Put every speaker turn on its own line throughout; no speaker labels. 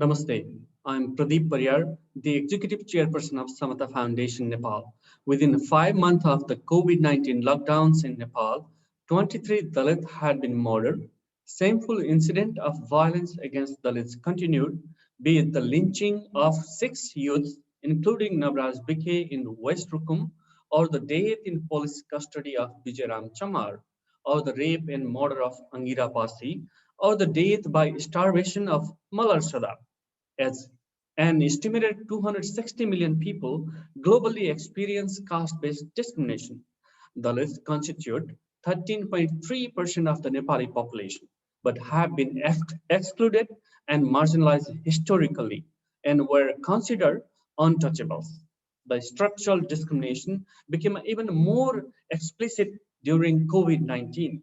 Namaste. I'm Pradeep Pariyar, the Executive Chairperson of Samatha Foundation, Nepal. Within 5 months of the COVID-19 lockdowns in Nepal, 23 Dalits had been murdered. Shameful incident of violence against Dalits continued, be it the lynching of 6 youths, including Navraj Bikhe in West Rukum, or the death in police custody of Vijayram Chamar, or the rape and murder of Angira Pasi, or the death by starvation of Malar Sada. As an estimated 260 million people globally experience caste-based discrimination. Dalits constitute 13.3% of the Nepali population, but have been excluded and marginalized historically and were considered untouchables. The structural discrimination became even more explicit during COVID-19.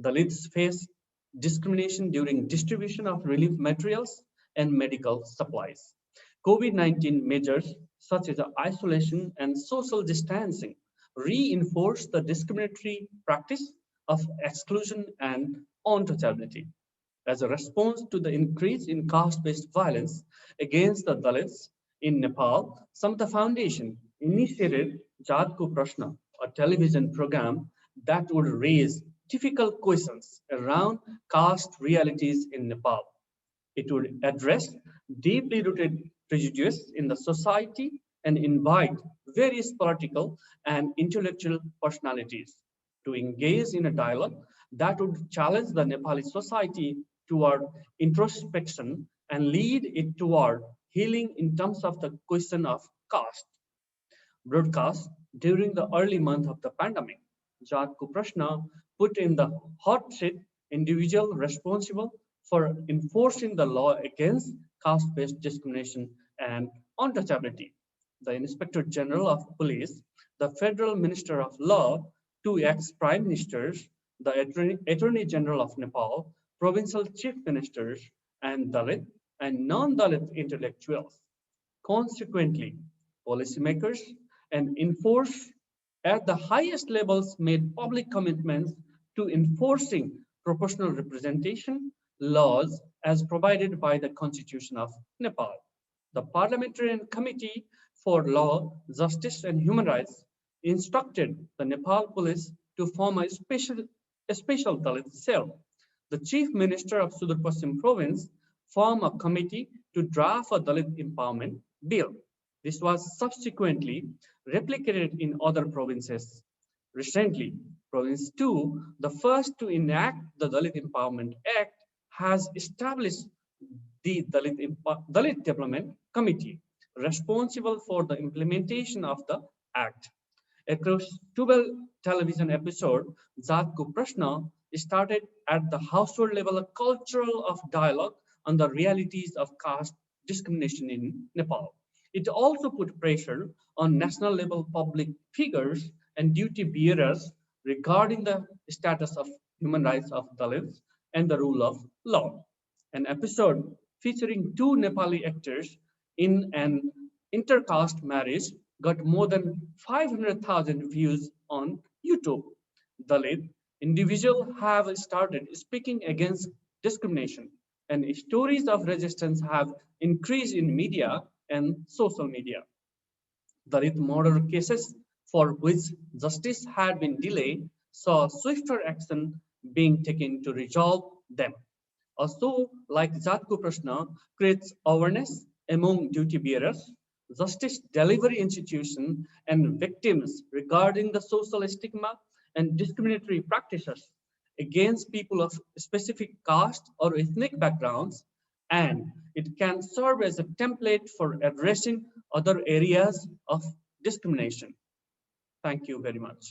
Dalits face discrimination during distribution of relief materials and medical supplies. COVID-19 measures such as isolation and social distancing reinforce the discriminatory practice of exclusion and untouchability. As a response to the increase in caste-based violence against the Dalits in Nepal, Samta Foundation initiated Jaat Ko Prashna, a television program that would raise difficult questions around caste realities in Nepal. It would address deeply rooted prejudice in the society and invite various political and intellectual personalities to engage in a dialogue that would challenge the Nepali society toward introspection and lead it toward healing in terms of the question of caste. Broadcast during the early month of the pandemic, Jaat Ko Prashna put in the hot seat individual responsible for enforcing the law against caste-based discrimination and untouchability. The Inspector General of Police, the Federal Minister of Law, two ex-prime ministers, the Attorney General of Nepal, provincial chief ministers, and Dalit and non-Dalit intellectuals. Consequently, policymakers and enforce at the highest levels made public commitments to enforcing proportional representation laws as provided by the Constitution of Nepal. The Parliamentarian Committee for Law, Justice and Human Rights instructed the Nepal police to form a special Dalit cell. The Chief Minister of Sudar Paschim Province formed a committee to draft a Dalit empowerment bill. This was subsequently replicated in other provinces. Recently, Province 2, the first to enact the Dalit Empowerment Act, has established the Dalit Development Committee, responsible for the implementation of the Act. Across 12 television episodes, Jaat Ko Prashna started at the household level a cultural of dialogue on the realities of caste discrimination in Nepal. It also put pressure on national level public figures and duty bearers regarding the status of human rights of Dalits and the rule of law. An episode featuring two Nepali actors in an intercaste marriage got more than 500,000 views on YouTube. Dalit individuals have started speaking against discrimination, and stories of resistance have increased in media and social media. Dalit murder cases for which justice had been delayed saw swifter action being taken to resolve them. Also, like Jaat Ko Prashna creates awareness among duty bearers, justice delivery institutions, and victims regarding the social stigma and discriminatory practices against people of specific caste or ethnic backgrounds, and it can serve as a template for addressing other areas of discrimination. Thank you very much.